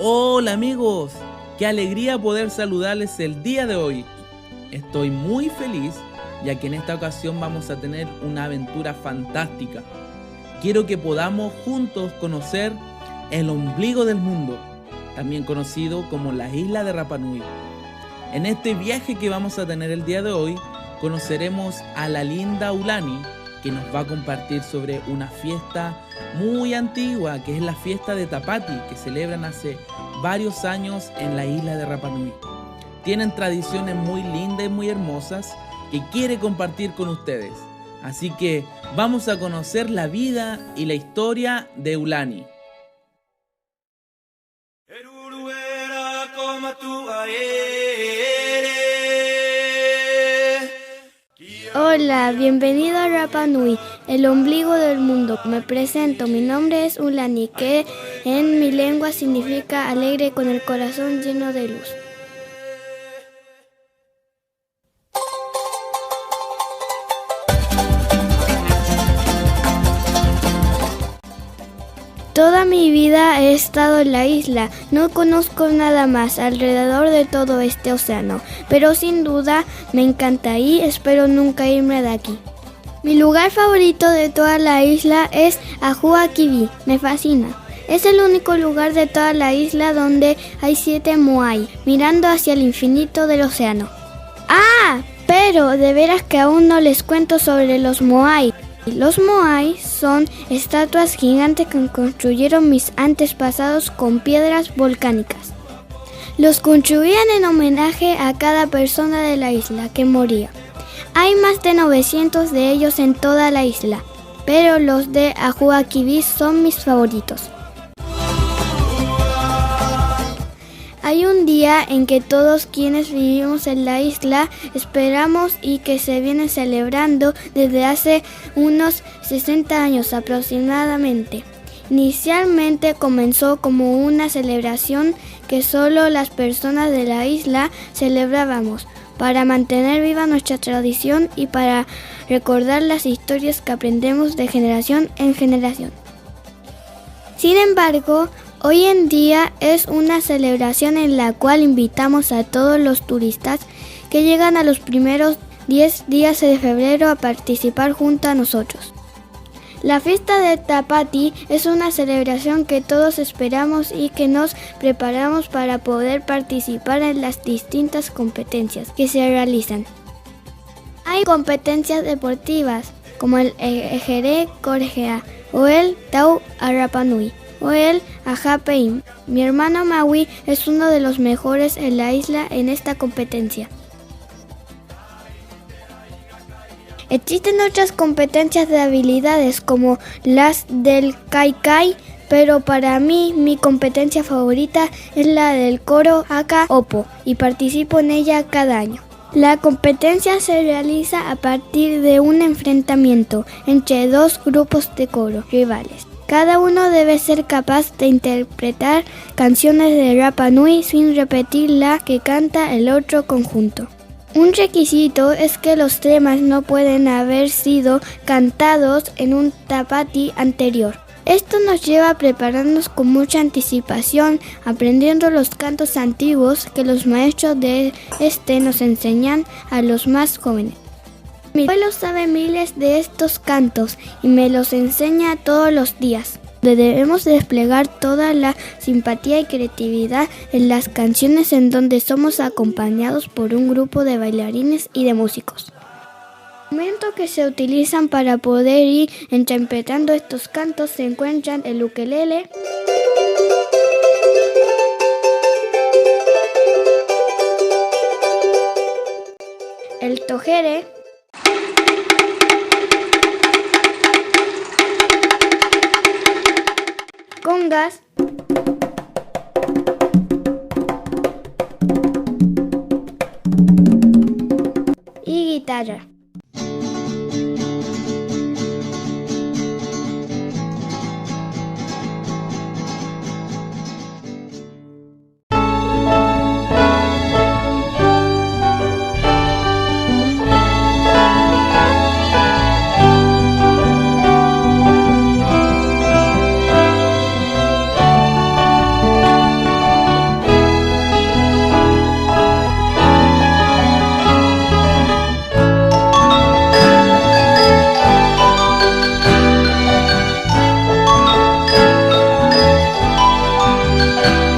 Hola amigos, qué alegría poder saludarles el día de hoy. Estoy muy feliz ya que en esta ocasión vamos a tener una aventura fantástica. Quiero que podamos juntos conocer el ombligo del mundo, también conocido como la isla de Rapa Nui. En este viaje que vamos a tener el día de hoy, conoceremos a la linda Ulani, que nos va a compartir sobre una fiesta muy antigua, que es la fiesta de Tapati, que celebran hace varios años en la isla de Rapa Nui. Tienen tradiciones muy lindas y muy hermosas que quiere compartir con ustedes. Así que vamos a conocer la vida y la historia de Ulani. Hola, bienvenido a Rapa Nui, el ombligo del mundo. Me presento, mi nombre es Ulani, que en mi lengua significa alegre con el corazón lleno de luz. Toda mi vida he estado en la isla, no conozco nada más alrededor de todo este océano, pero sin duda me encanta y espero nunca irme de aquí. Mi lugar favorito de toda la isla es Ahua Kivi, me fascina. Es el único lugar de toda la isla donde hay 7 moai, mirando hacia el infinito del océano. ¡Ah! Pero de veras que aún no les cuento sobre los moai. Los moai son estatuas gigantes que construyeron mis antepasados con piedras volcánicas. Los construían en homenaje a cada persona de la isla que moría. Hay más de 900 de ellos en toda la isla, pero los de Ahua Kivi son mis favoritos. Hay un día en que todos quienes vivimos en la isla esperamos y que se viene celebrando desde hace unos 60 años aproximadamente. Inicialmente comenzó como una celebración que solo las personas de la isla celebrábamos para mantener viva nuestra tradición y para recordar las historias que aprendemos de generación en generación. Sin embargo, hoy en día es una celebración en la cual invitamos a todos los turistas que llegan a los primeros 10 días de febrero a participar junto a nosotros. La fiesta de Tapati es una celebración que todos esperamos y que nos preparamos para poder participar en las distintas competencias que se realizan. Hay competencias deportivas como el Ejere Corgea o el Tau Rapa Nui o el Ajapeim. Mi hermano Maui es uno de los mejores en la isla en esta competencia. Existen otras competencias de habilidades como las del Kai Kai, pero para mí mi competencia favorita es la del coro Aka Opo y participo en ella cada año. La competencia se realiza a partir de un enfrentamiento entre 2 grupos de coro rivales. Cada uno debe ser capaz de interpretar canciones de Rapa Nui sin repetir la que canta el otro conjunto. Un requisito es que los temas no pueden haber sido cantados en un tapati anterior. Esto nos lleva a prepararnos con mucha anticipación, aprendiendo los cantos antiguos que los maestros de nos enseñan a los más jóvenes. Mi abuelo sabe miles de estos cantos y me los enseña todos los días. Debemos desplegar toda la simpatía y creatividad en las canciones en donde somos acompañados por un grupo de bailarines y de músicos. El instrumento que se utilizan para poder ir interpretando estos cantos se encuentran el ukelele, el tojere, congas, y guitarra. Música